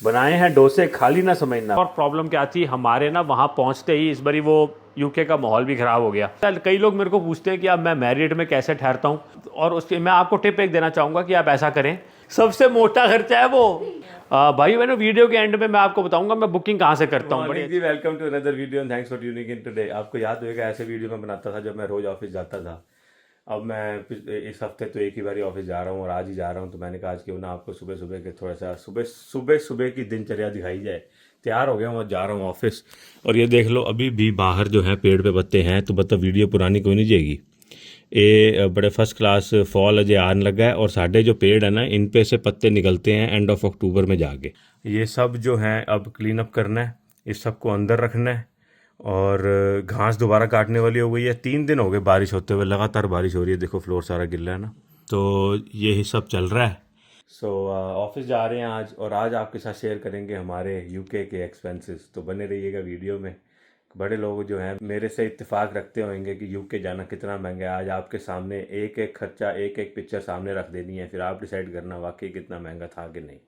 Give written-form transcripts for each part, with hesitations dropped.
बनाए हैं डोसे, खाली ना समझना। और प्रॉब्लम क्या थी हमारे ना, वहाँ पहुँचते ही इस बारी वो यूके का माहौल भी ख़राब हो गया। कई लोग मेरे को पूछते हैं कि अब मैं मैरिड में कैसे ठहरता हूँ, और उसके मैं आपको टिप एक देना चाहूँगा कि आप ऐसा करें, सबसे मोटा खर्चा है वो। भाई मैंने वीडियो के एंड में मैं आपको बताऊंगा मैं बुकिंग कहाँ से करता हूँ। बड़ी welcome to another video and thanks for tuning in today. आपको याद होगा ऐसे वीडियो मैं बनाता था जब मैं रोज़ ऑफिस जाता था। अब मैं इस हफ्ते तो एक ही बारी ऑफिस जा रहा हूँ और आज ही जा रहा हूँ, तो मैंने कहा आज क्यों ना आपको सुबह सुबह के थोड़ा सा सुबह की दिनचर्या दिखाई जाए। तैयार हो गया हूँ, जा रहा हूँ ऑफिस। और ये देख लो अभी भी बाहर जो है पेड़ पे पत्ते हैं, तो मतलब वीडियो पुरानी कोई नहीं जाएगी। ये बड़े फर्स्ट क्लास फॉल अजय आने लगा है, और साढ़े जो पेड़ है ना इन पे से पत्ते निकलते हैं एंड ऑफ अक्टूबर में जाके। ये सब जो है अब क्लीन अप करना है, इस सब को अंदर रखना है। और घास दोबारा काटने वाली हो गई है। 3 दिन हो गए बारिश होते हुए, लगातार बारिश हो रही है, देखो फ्लोर सारा गिल्ला है ना, तो यही सब चल रहा है। सो ऑफिस जा रहे हैं आज, और आज आपके साथ शेयर करेंगे हमारे यूके के एक्सपेंसेस, तो बने रहिएगा वीडियो में। बड़े लोग जो हैं मेरे से इत्तेफाक रखते होंगे कि यूके जाना कितना महंगा है। आज आपके सामने एक एक खर्चा, एक एक पिक्चर सामने रख देनी है, फिर आप डिसाइड करना वाकई कितना महंगा था कि नहीं।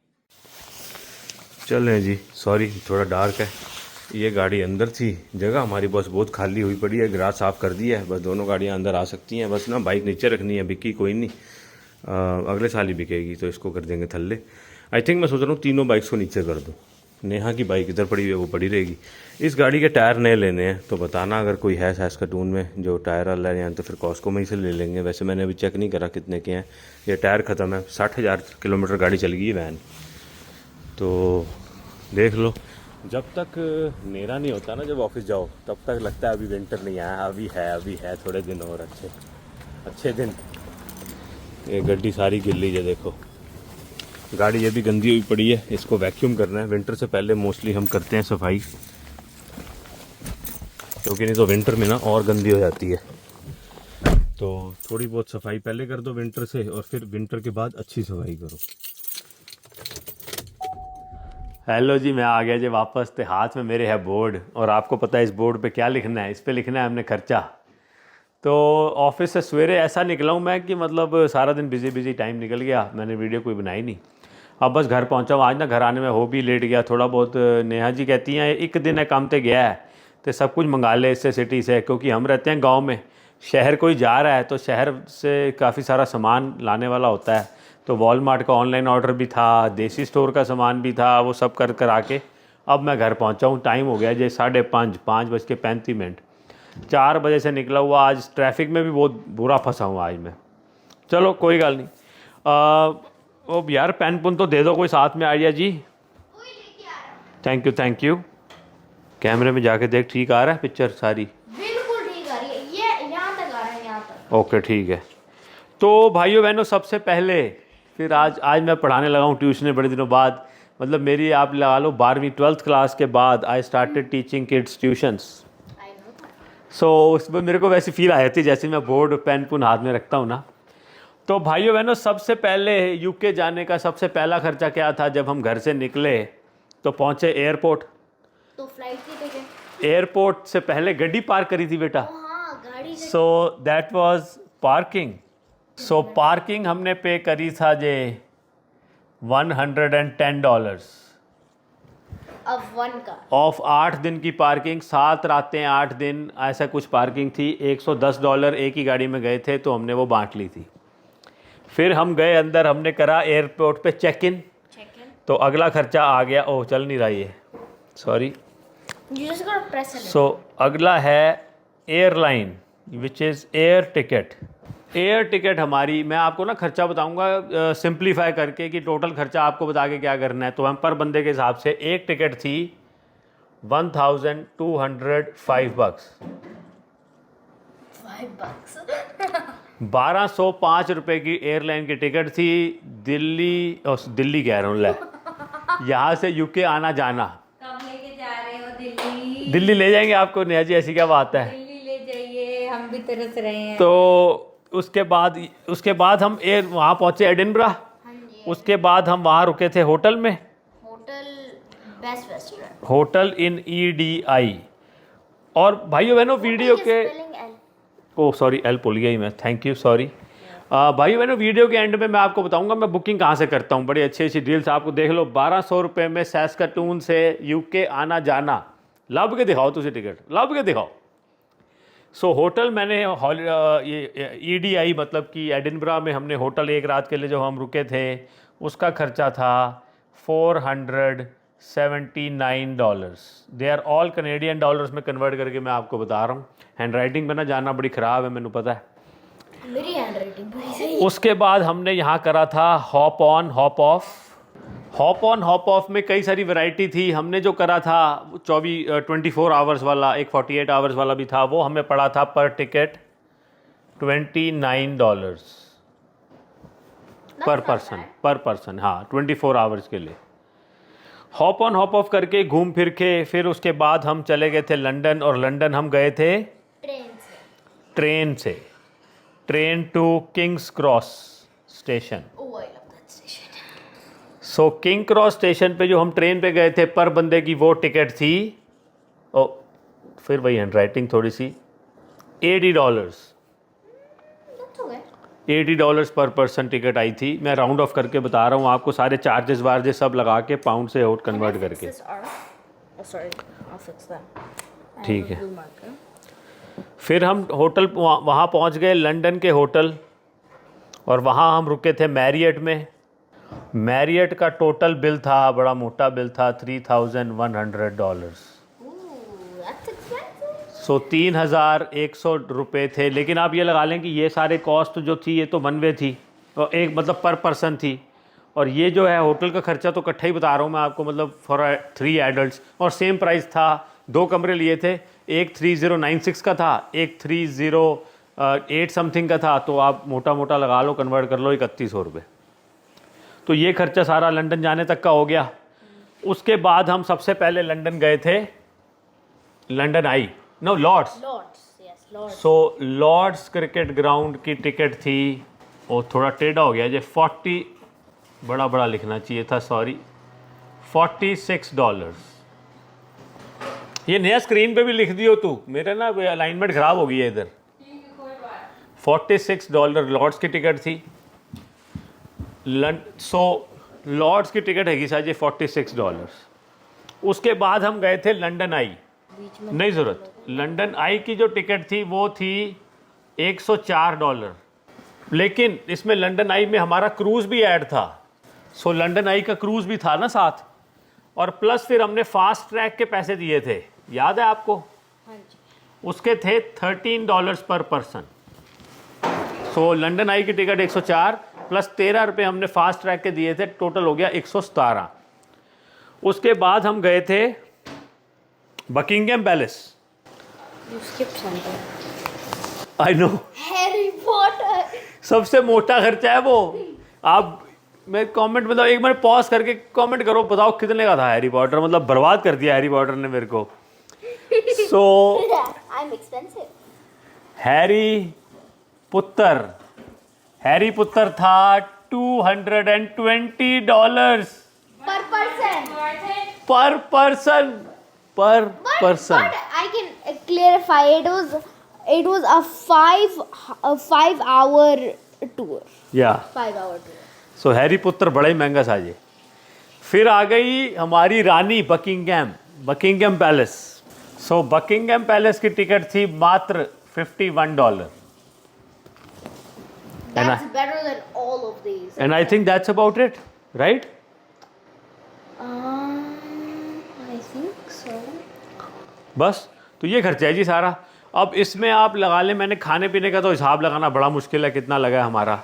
चलें जी, सॉरी थोड़ा डार्क है। ये गाड़ी अंदर थी, जगह हमारी बस बहुत खाली हुई पड़ी है, गराज साफ़ कर दिया है, बस दोनों गाड़ियाँ अंदर आ सकती हैं। बस ना बाइक नीचे रखनी है, बिकी कोई नहीं, अगले साल ही बिकेगी, तो इसको कर देंगे थल्ले। आई थिंक मैं सोच रहा हूँ तीनों बाइक्स को नीचे कर दूँ। नेहा की बाइक इधर पड़ी हुई है, वो पड़ी रहेगी। इस गाड़ी के टायर नए लेने हैं, तो बताना अगर कोई है सैस्कटून में जो टायर वाला है, या तो फिर कॉस्को में ही से ले लेंगे। वैसे मैंने अभी चेक नहीं करा कितने के हैं। ये टायर ख़त्म है, 60,000 किलोमीटर गाड़ी चल गई है वैन। तो देख लो, जब तक नेरा नहीं होता ना, जब ऑफिस जाओ तब तक लगता है अभी विंटर नहीं आया। अभी है थोड़े दिन और अच्छे दिन। ये गड्डी सारी गिल्ली है, देखो गाड़ी ये भी गंदी हुई पड़ी है, इसको वैक्यूम करना है। विंटर से पहले मोस्टली हम करते हैं सफाई, क्योंकि नहीं तो विंटर में ना और गंदी हो जाती है। तो थोड़ी बहुत सफाई पहले कर दो विंटर से, और फिर विंटर के बाद अच्छी सफाई करो। हेलो जी, मैं आ गया जी वापस। तो हाथ में मेरे है बोर्ड, और आपको पता है इस बोर्ड पे क्या लिखना है? इस पे लिखना है हमने खर्चा। तो ऑफिस से सवेरे ऐसा निकला हूँ मैं कि मतलब सारा दिन बिजी टाइम निकल गया, मैंने वीडियो कोई बनाई नहीं। अब बस घर पहुँचा हूँ। आज ना घर आने में हो भी लेट गया थोड़ा बहुत। नेहा जी कहती हैं एक दिन है काम पे गया है तो सब कुछ मंगा ले इससे सिटी से, क्योंकि हम रहते हैं गाँव में। शहर कोई जा रहा है तो शहर से काफ़ी सारा सामान लाने वाला होता है। तो वॉलमार्ट का ऑनलाइन ऑर्डर भी था, देसी स्टोर का सामान भी था, वो सब कर आके अब मैं घर पहुंचा हूँ। टाइम हो गया जैसे 5:35। 4 बजे से निकला हुआ, आज ट्रैफिक में भी बहुत बुरा फंसा हूँ आज मैं। चलो कोई गल नहीं। वो यार पेन पुन तो दे दो कोई साथ में। आइए जी, थैंक यू। कैमरे में जाके देख, ठीक आ रहा है पिक्चर सारी? बिल्कुल ठीक आ रही है, ये यहाँ तक आ रहा है, यहाँ तक। ओके ठीक है। तो भाइयों बहनों, सबसे पहले फिर आज मैं पढ़ाने लगा हूँ ट्यूशन बड़े दिनों बाद। मतलब मेरी आप लगा लो 12वीं 12th क्लास के बाद I started teaching kids tuitions. So उसमें मेरे को वैसी फील आ जाती जैसे मैं बोर्ड पेन पुन हाथ में रखता हूँ ना। तो भाइयों बहनों, सबसे पहले यूके जाने का सबसे पहला खर्चा क्या था? जब हम घर से निकले तो पहुँचे एयरपोर्ट। तो फ्लाइट की टिकट। एयरपोर्ट से पहले गड्डी पार्क करी थी बेटा। हाँ, गाड़ी। So that was parking. So parking हमने पे करी था जे $110 अब 1 का ऑफ 8 दिन की पार्किंग, 7 रातें 8 दिन, ऐसा कुछ पार्किंग थी। $110 एक ही गाड़ी में गए थे, तो हमने वो बांट ली थी। फिर हम गए अंदर, हमने करा एयरपोर्ट पे चेक इन। तो अगला खर्चा आ गया। ओह चल नहीं रहा ये, सॉरी। सो अगला है airline, which is air ticket. Air ticket हमारी, मैं आपको ना खर्चा बताऊंगा सिंप्लीफाई करके कि टोटल खर्चा आपको बता के क्या करना है। तो हम पर बंदे के हिसाब से एक टिकट थी $1,205। ₹1,205 की एयरलाइन की टिकट थी। दिल्ली कह रहा हूँ, ले यहाँ से यूके आना जाना। कब लेके जा रहे हो दिल्ली ले जाएंगे आपको नेहा जी, ऐसी क्या बात है? दिल्ली ले जाइए, हम भी तरस रहे हैं। तो उसके बाद हम वहाँ पहुँचे एडिनबरा। उसके बाद हम वहाँ रुके थे होटल में, होटल इन EDI। और भाइयों बहनों वीडियो के, ओह सॉरी एल भूल गया ही मैं, थैंक यू सॉरी। भाई मैंने वीडियो के एंड में मैं आपको बताऊंगा मैं बुकिंग कहाँ से करता हूँ, बड़ी अच्छी अच्छी डील्स आपको देख लो। 1200 रुपये में सैस्कटून से यूके आना जाना, लब के दिखाओ तुझे टिकट, लब के दिखाओ। सो होटल मैंने ये EDI मतलब कि एडिनबरा में हमने होटल एक रात के लिए जो हम रुके थे उसका खर्चा था $479। They are all Canadian dollars में कन्वर्ट करके मैं आपको बता रहा हूँ। हैंड राइटिंग में ना जाना बड़ी ख़राब है, मैंने पता है। मेरी हैंडराइटिंग बड़ी सही है। उसके बाद हमने यहाँ करा था hop on hop off. Hop on hop off में कई सारी वैरायटी थी। हमने जो करा था 24 आवर्स वाला, एक 48 आवर्स वाला भी था, वो हमें पड़ा था पर टिकट $29 पर पर्सन, हाँ 24 आवर्स के लिए। हॉप ऑन हॉप ऑफ करके घूम फिर के फिर उसके बाद हम चले गए थे लंदन, और लंदन हम गए थे train to King's Cross station. So King Cross station पे जो हम ट्रेन पे गए थे पर बंदे की वो टिकट थी, ओ फिर वही हैंड राइटिंग थोड़ी सी, $80 पर पर्सन टिकट आई थी। मैं राउंड ऑफ करके बता रहा हूँ आपको, सारे चार्जेस वार्जेस सब लगा के पाउंड से आउट कन्वर्ट करके। ठीक है। फिर हम होटल वहाँ पहुँच गए, लंदन के होटल, और वहाँ हम रुके थे मैरियट में। मैरियट का टोटल बिल था, बड़ा मोटा बिल था, $3,100। सो 3,100 रुपये थे। लेकिन आप ये लगा लें कि ये सारे कॉस्ट जो थी ये तो वन वे थी, और एक मतलब पर पर्सन थी, और ये जो है होटल का खर्चा तो इकट्ठा ही बता रहा हूँ मैं आपको, मतलब फॉर 3 एडल्ट्स, और सेम प्राइस था। 2 कमरे लिए थे, एक 3096 का था, एक 308 समथिंग का था, तो आप मोटा मोटा लगा लो, कन्वर्ट कर लो 3100 रुपये। तो ये खर्चा सारा लंदन जाने तक का हो गया। उसके बाद हम सबसे पहले लंदन गए थे, London I know Lord's. So Lord's cricket ground की टिकट थी, वो थोड़ा टेढ़ा हो गया जी, 40 बड़ा बड़ा लिखना चाहिए था, सॉरी, $46। ये नया स्क्रीन पे भी लिख दियो तू, मेरे ना अलाइनमेंट ख़राब हो गई है इधर। $46 लॉर्ड्स की टिकट थी। सो लॉर्ड्स की टिकट है शायद ये $46। उसके बाद हम गए थे लंदन आई, नहीं ज़रूरत, लंदन आई की जो टिकट थी वो थी $104। लेकिन इसमें लंदन आई में हमारा क्रूज़ भी ऐड था। सो लंदन आई का क्रूज़ भी था ना साथ, और प्लस फिर हमने फास्ट ट्रैक के पैसे दिए थे, याद है आपको? हाँ जी। उसके थे $13 पर पर्सन। सो लंदन आई की टिकट 104 प्लस 13 रुपये हमने फास्ट ट्रैक के दिए थे, टोटल हो गया 117। उसके बाद हम गए थे Buckingham palace. I know, Harry Potter सबसे मोटा खर्चा है वो। आप मैं कमेंट मतलब एक बार पॉज करके कमेंट करो, बताओ कितने का था हैरी पॉटर। मतलब बर्बाद कर दिया हैरी पॉटर ने मेरे को। सो आई एम एक्सपेंसिव। हैरी पुत्र था $220 पर पर्सन। पर person. But I can clarify. It was a 5-hour tour. या 5-hour tour. सो हैरी पुत्र बड़ा ही महंगा था ये। फिर आ गई हमारी रानी बकिंगम पैलेस। सो बकिंगम पैलेस की टिकट थी मात्र $51। That's better than all of these. And I think that's about it, right? I think so. बस तो ये खर्चा है जी सारा। अब इसमें आप लगा लें, मैंने खाने पीने का तो हिसाब लगाना बड़ा मुश्किल है कितना लगा है हमारा,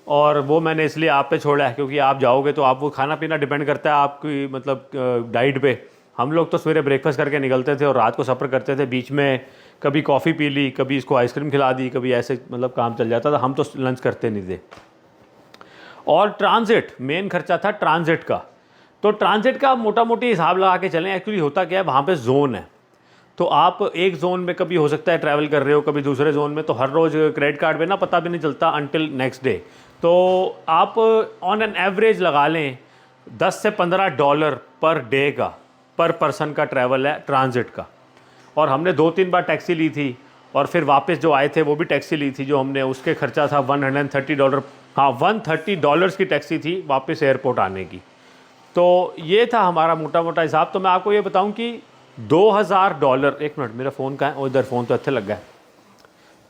और वो मैंने इसलिए आप पे छोड़ा है क्योंकि आप जाओगे तो आप वो खाना पीना डिपेंड करता है आपकी मतलब डाइट पे। हम लोग तो सवेरे ब्रेकफास्ट करके निकलते थे और रात को सफ़र करते थे, बीच में कभी कॉफ़ी पी ली, कभी इसको आइसक्रीम खिला दी, कभी ऐसे मतलब काम चल जाता था। हम तो लंच करते नहीं थे। और ट्रांजिट मेन खर्चा था ट्रांजिट का। तो ट्रांजिट का मोटा मोटी हिसाब लगा के चलें। एक्चुअली होता क्या है, वहाँ पे जोन है, तो आप एक जोन में कभी हो सकता है ट्रैवल कर रहे हो, कभी दूसरे जोन में, तो हर रोज़ क्रेडिट कार्ड पे ना पता भी नहीं चलता अनटिल नेक्स्ट डे। तो आप ऑन एन एवरेज लगा लें $10 से $15 पर डे का, पर पर्सन का ट्रैवल है ट्रांजिट का। और हमने 2-3 बार टैक्सी ली थी और फिर वापस जो आए थे वो भी टैक्सी ली थी जो हमने, उसके खर्चा था $130। हाँ, $130 की टैक्सी थी वापस एयरपोर्ट आने की। तो ये था हमारा मोटा मोटा हिसाब। तो मैं आपको ये बताऊं कि $2000, एक मिनट मेरा फ़ोन कहाँ है, इधर फ़ोन तो अच्छे लग गया।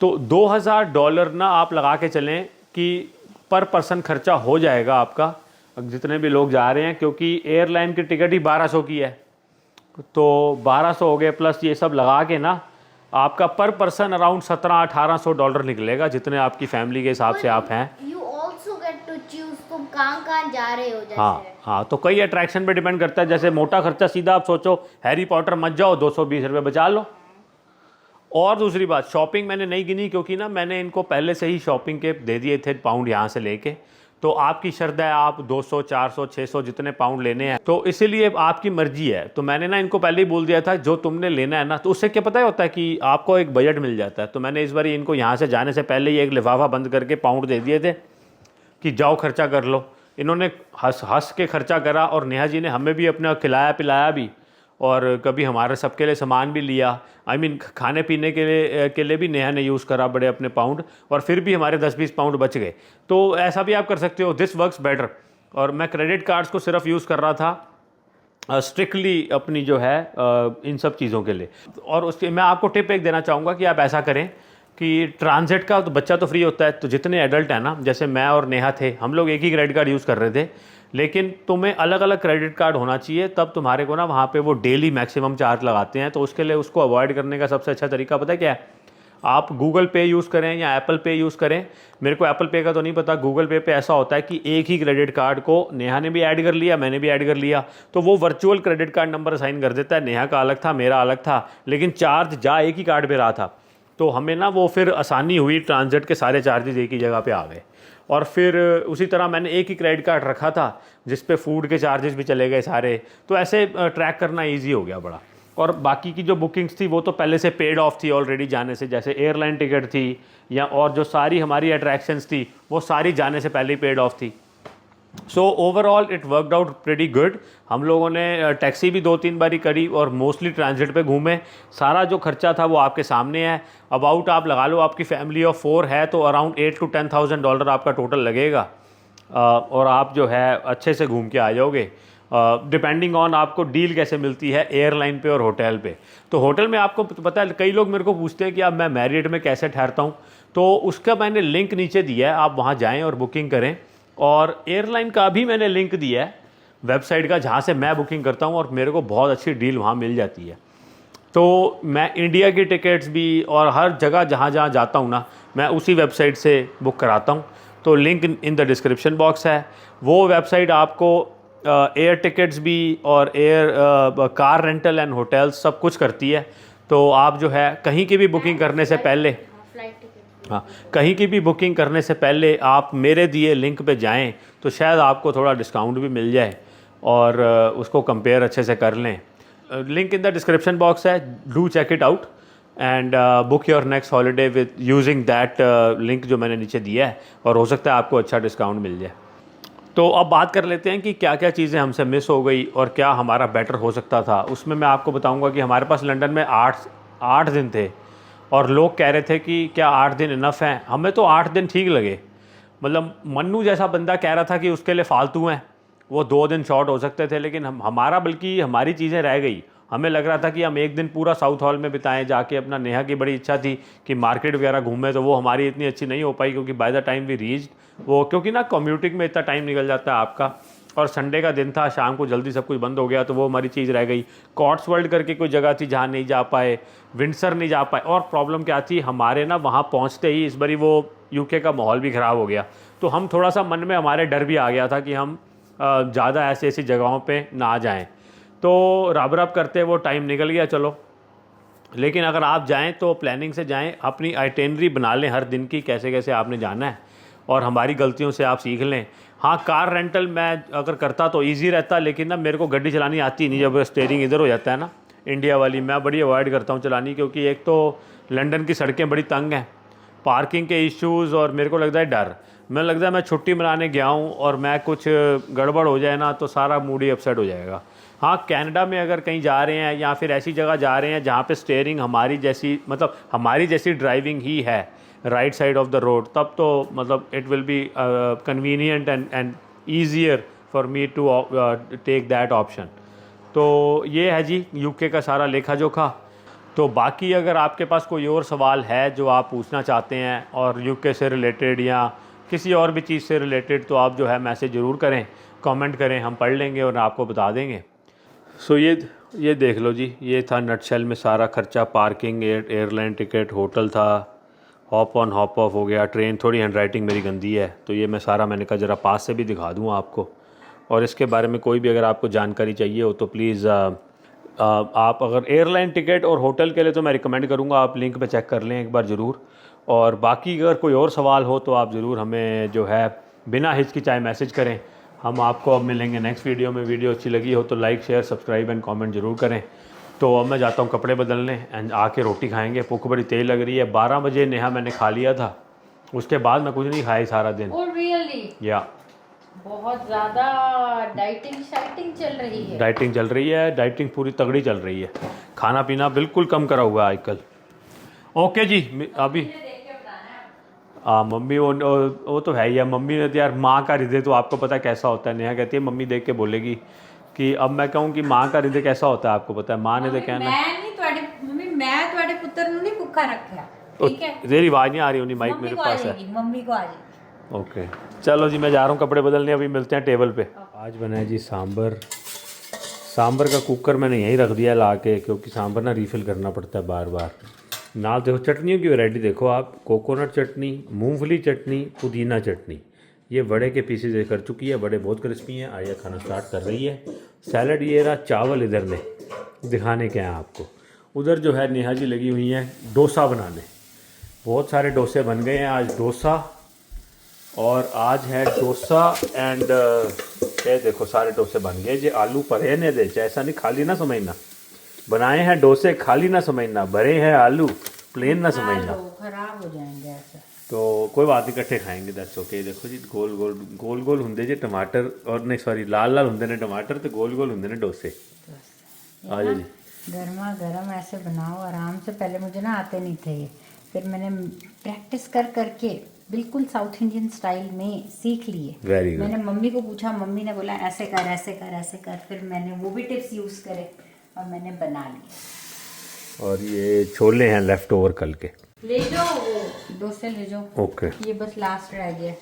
तो $2000 ना आप लगा के चलें कि पर पर्सन खर्चा हो जाएगा आपका, जितने भी लोग जा रहे हैं, क्योंकि एयरलाइन की टिकट ही 1200 की है। तो 1200 हो गए प्लस ये सब लगा के ना आपका पर पर्सन अराउंड $1700-1800 निकलेगा, जितने आपकी फैमिली के हिसाब से आप हैं। You also get to choose तुम कहाँ जा रहे हो जैसे। हाँ, तो कई अट्रैक्शन पे डिपेंड करता है। जैसे मोटा खर्चा सीधा आप सोचो हैरी पॉटर मत जाओ, 220 रुपये बचा लो। और दूसरी बात, शॉपिंग मैंने नहीं गिनी क्योंकि ना मैंने इनको पहले से ही शॉपिंग के दे दिए थे पाउंड यहाँ से लेके। तो आपकी श्रद्धा है, आप 200, 400, 600 जितने पाउंड लेने हैं, तो इसीलिए आपकी मर्जी है। तो मैंने ना इनको पहले ही बोल दिया था जो तुमने लेना है ना, तो उससे क्या पता होता है कि आपको एक बजट मिल जाता है। तो मैंने इस बार इनको यहाँ से जाने से पहले ही एक लिफाफा बंद करके पाउंड दे दिए थे कि जाओ खर्चा कर लो। इन्होंने हंस के खर्चा करा और नेहा जी ने हमें भी अपना खिलाया पिलाया भी, और कभी हमारे सबके लिए सामान भी लिया। खाने पीने के लिए भी नेहा ने यूज़ करा बड़े अपने पाउंड, और फिर भी हमारे 10-20 पाउंड बच गए। तो ऐसा भी आप कर सकते हो, दिस वर्क्स बेटर। और मैं क्रेडिट कार्ड्स को सिर्फ यूज़ कर रहा था स्ट्रिक्टली अपनी जो है इन सब चीज़ों के लिए। और उसके मैं आपको टिप एक देना चाहूँगा कि आप ऐसा करें कि ट्रांजिट का तो बच्चा तो फ्री होता है, तो जितने एडल्ट हैं ना, जैसे मैं और नेहा थे, हम लोग एक ही क्रेडिट कार्ड यूज़ कर रहे थे, लेकिन तुम्हें अलग अलग क्रेडिट कार्ड होना चाहिए, तब तुम्हारे को ना वहाँ पे वो डेली मैक्सिमम चार्ज लगाते हैं। तो उसके लिए उसको अवॉइड करने का सबसे अच्छा तरीका पता है क्या है? आप गूगल पे यूज़ करें या एप्पल पे यूज़ करें। मेरे को एप्पल पे का तो नहीं पता, गूगल पे पे ऐसा होता है कि एक ही क्रेडिट कार्ड को नेहा ने भी ऐड कर लिया, मैंने भी ऐड कर लिया, तो वो virtual credit card number assign कर देता है। नेहा का अलग था, मेरा अलग था, लेकिन चार्ज जा एक ही कार्ड पे रहा था। तो हमें ना वो फिर आसानी हुई, ट्रांजिट के सारे चार्जेस एक ही जगह पे आ गए। और फिर उसी तरह मैंने एक ही क्रेडिट कार्ड रखा था जिस पे फूड के चार्जेस भी चले गए सारे। तो ऐसे ट्रैक करना इजी हो गया बड़ा। और बाकी की जो बुकिंग्स थी वो तो पहले से पेड ऑफ थी ऑलरेडी जाने से, जैसे एयरलाइन टिकट थी या और जो सारी हमारी अट्रैक्शंस थी वो सारी जाने से पहले ही पेड ऑफ थी। So overall it worked out pretty good. हम लोगों ने टैक्सी भी 2-3 बारी करी और मोस्टली ट्रांजिट पे घूमे। सारा जो खर्चा था वो आपके सामने है। अबाउट आप लगा लो, आपकी फैमिली ऑफ 4 है तो अराउंड $8,000 to $10,000 आपका टोटल लगेगा। और आप जो है अच्छे से घूम के आ जाओगे, डिपेंडिंग ऑन आपको डील कैसे मिलती है एयरलाइन पे और होटल पे। तो होटल में आपको पता है, कई लोग मेरे को पूछते हैं कि अब मैं मैरियट में कैसे ठहरता हूँ, तो उसका मैंने लिंक नीचे दिया है, आप वहाँ जाएँ और बुकिंग करें। और एयरलाइन का भी मैंने लिंक दिया है वेबसाइट का, जहाँ से मैं बुकिंग करता हूँ, और मेरे को बहुत अच्छी डील वहाँ मिल जाती है। तो मैं इंडिया की टिकट्स भी और हर जगह जहाँ जहाँ जाता हूँ ना, मैं उसी वेबसाइट से बुक कराता हूँ। तो link in the description box है। वो वेबसाइट आपको एयर टिकट्स भी और air car rental and hotels सब कुछ करती है। तो आप जो है कहीं की भी बुकिंग करने से पहले, हाँ, कहीं की भी बुकिंग करने से पहले आप मेरे दिए लिंक पे जाएं तो शायद आपको थोड़ा डिस्काउंट भी मिल जाए, और उसको कंपेयर अच्छे से कर लें। Link in the description box है, do check it out and book your next holiday with using that link जो मैंने नीचे दिया है, और हो सकता है आपको अच्छा डिस्काउंट मिल जाए। तो अब बात कर लेते हैं कि क्या क्या चीज़ें हमसे मिस हो गई और क्या हमारा बेटर हो सकता था। उसमें मैं आपको बताऊँगा कि हमारे पास लंदन में 8 दिन थे, और लोग कह रहे थे कि क्या 8 दिन इनफ हैं। हमें तो 8 दिन ठीक लगे। मतलब मन्नू जैसा बंदा कह रहा था कि उसके लिए फालतू हैं, वो 2 दिन शॉर्ट हो सकते थे, लेकिन बल्कि हमारी चीज़ें रह गई। हमें लग रहा था कि हम एक दिन पूरा साउथ हॉल में बिताएं जाके। अपना नेहा की बड़ी इच्छा थी कि मार्केट वगैरह घूमें, तो वो हमारी इतनी अच्छी नहीं हो पाई, क्योंकि by the time we reached वो, क्योंकि ना कम्यूटिंग में इतना टाइम निकल जाता है आपका, और संडे का दिन था, शाम को जल्दी सब कुछ बंद हो गया, तो वो हमारी चीज़ रह गई। कॉट्सवॉल्ड करके कोई जगह थी जहाँ नहीं जा पाए, विंडसर नहीं जा पाए। और प्रॉब्लम क्या थी, हमारे ना वहाँ पहुँचते ही इस बारी वो यूके का माहौल भी ख़राब हो गया, तो हम थोड़ा सा मन में हमारे डर भी आ गया था कि हम ज़्यादा ऐसी जगहों पे ना जाएं। तो रब रब करते वो टाइम निकल गया, चलो। लेकिन अगर आप जाएं तो प्लानिंग से जाएं, अपनी आइटेनरी बना लें हर दिन की, कैसे कैसे आपने जाना है, और हमारी गलतियों से आप सीख लें। हाँ, कार रेंटल मैं अगर करता तो ईजी रहता, लेकिन ना मेरे को गाड़ी चलानी आती नहीं। जब स्टीयरिंग इधर हो जाता है ना इंडिया वाली, मैं बड़ी अवॉइड करता हूँ चलानी, क्योंकि एक तो लंदन की सड़कें बड़ी तंग हैं, पार्किंग के इश्यूज़, और मेरे को लगता है डर। मैं लगता है मैं छुट्टी मनाने गया हूँ और मैं कुछ गड़बड़ हो जाए ना तो सारा मूड ही अपसेट हो जाएगा। हाँ, कनाडा में अगर कहीं जा रहे हैं या फिर ऐसी जगह जा रहे हैं जहाँ पे स्टीयरिंग हमारी जैसी, मतलब हमारी जैसी ड्राइविंग ही है right side of the road, तब तो मतलब it will be convenient and easier for me to take that option. तो ये है जी यूके का सारा लेखा जोखा। तो बाकी अगर आपके पास कोई और सवाल है जो आप पूछना चाहते हैं और यूके से रिलेटेड या किसी और भी चीज़ से रिलेटेड, तो आप जो है मैसेज ज़रूर करें, कमेंट करें, हम पढ़ लेंगे और आपको बता देंगे। सो ये देख लो जी, ये था नटशेल में सारा खर्चा। पार्किंग, एयरलाइन टिकट, होटल था, हॉप ऑन हॉप ऑफ हो गया, ट्रेन। थोड़ी हैंड राइटिंग मेरी गंदी है तो ये मैं सारा, मैंने कहा ज़रा पास से भी दिखा दूँ आपको। और इसके बारे में कोई भी अगर आपको जानकारी चाहिए हो तो प्लीज़ आप अगर एयरलाइन टिकट और होटल के लिए तो मैं रिकमेंड करूँगा आप लिंक पे चेक कर लें एक बार ज़रूर। और बाकी अगर कोई और सवाल हो तो आप ज़रूर हमें जो है बिना हिचकिचाए मैसेज करें। हम आपको अब मिलेंगे नेक्स्ट वीडियो में। वीडियो अच्छी लगी हो तो like, share, subscribe and comment ज़रूर करें। तो अब मैं जाता हूँ कपड़े बदलने एंड आके रोटी खाएंगे। भूख बड़ी तेज़ लग रही है। 12 बजे नेहा मैंने खा लिया था, उसके बाद मैं कुछ नहीं खाई सारा दिन। Oh really? या बहुत ज्यादा डाइटिंग शाइटिंग चल रही है। डाइटिंग चल रही है, डाइटिंग पूरी तगड़ी चल रही है। खाना पीना बिल्कुल कम करा हुआ है आजकल। ओके जी, अभी मम्मी वो तो है ही है। मम्मी ने तो यार माँ का हृदय तो आपको पता है कैसा होता है। नेहा कहती है मम्मी देख के बोलेगी कि अब मैं कहूँ कि माँ का हृदय कैसा होता है आपको पता है। माँ ने तो कहना मैं नहीं ਤੁਹਾਡੇ ਮੰਮੀ ਮੈਂ ਤੁਹਾਡੇ ਪੁੱਤਰ ਨੂੰ ਨਹੀਂ ਭੁੱਖਾ ਰੱਖਿਆ, ठीक है। तेरी आवाज़ नहीं आ रही होनी, माइक मम्मी मेरे को आ पास है। जाएगी, मम्मी को आ जाएगी। ओके चलो जी, मैं जा रहा हूँ कपड़े बदलने। अभी मिलते हैं टेबल पे। आज बना है जी सांबर। सांबर का कुकर मैंने यहीं रख दिया ला के, क्योंकि सांबर ना रीफ़िल करना पड़ता है बार बार। नाल देखो चटनियों की वैरायटी देखो आप, कोकोनट चटनी, मूंगफली चटनी, पुदीना चटनी। ये वड़े के पीसेज कर चुकी है, वड़े बहुत क्रिस्पी हैं। आया खाना स्टार्ट कर रही है। सैलड ये रहा, चावल इधर ने दिखाने के हैं आपको। उधर जो है नेहा जी लगी हुई हैं डोसा बनाने। बहुत सारे डोसे बन गए हैं आज। डोसा और आज है डोसा एंड ये देखो सारे डोसे बन गए जी। आलू भरे ने दे, ऐसा नहीं खाली ना समझना। बनाए हैं डोसे, खाली ना समझना। भरे हैं आलू, प्लेन ना समझना। खराब हो जाएंगे ऐसे। तो कोई बात नहीं, इकट्ठे खाएंगे, दैट्स ओके। देखो जी गोल गोल होंगे जी टमाटर, और नहीं सॉरी लाल लाल होंगे ने टमाटर, तो गोल गोल होंगे ने डोसे। आ जाओ जी। गर्मा गर्म ऐसे बनाओ आराम से। पहले मुझे ना आते नहीं थे ये, फिर मैंने प्रैक्टिस करके बिल्कुल साउथ इंडियन स्टाइल में सीख लिए। Very good. मैंने मम्मी को पूछा, मम्मी ने बोला ऐसे कर ऐसे कर ऐसे कर, फिर मैंने वो भी टिप्स यूज़ करे और मैंने बना लिए। और ये छोले हैं लेफ्ट ओवर कल के। ले जाओ वो डोसे ले जाओ। ओके ये बस लास्ट रह गया।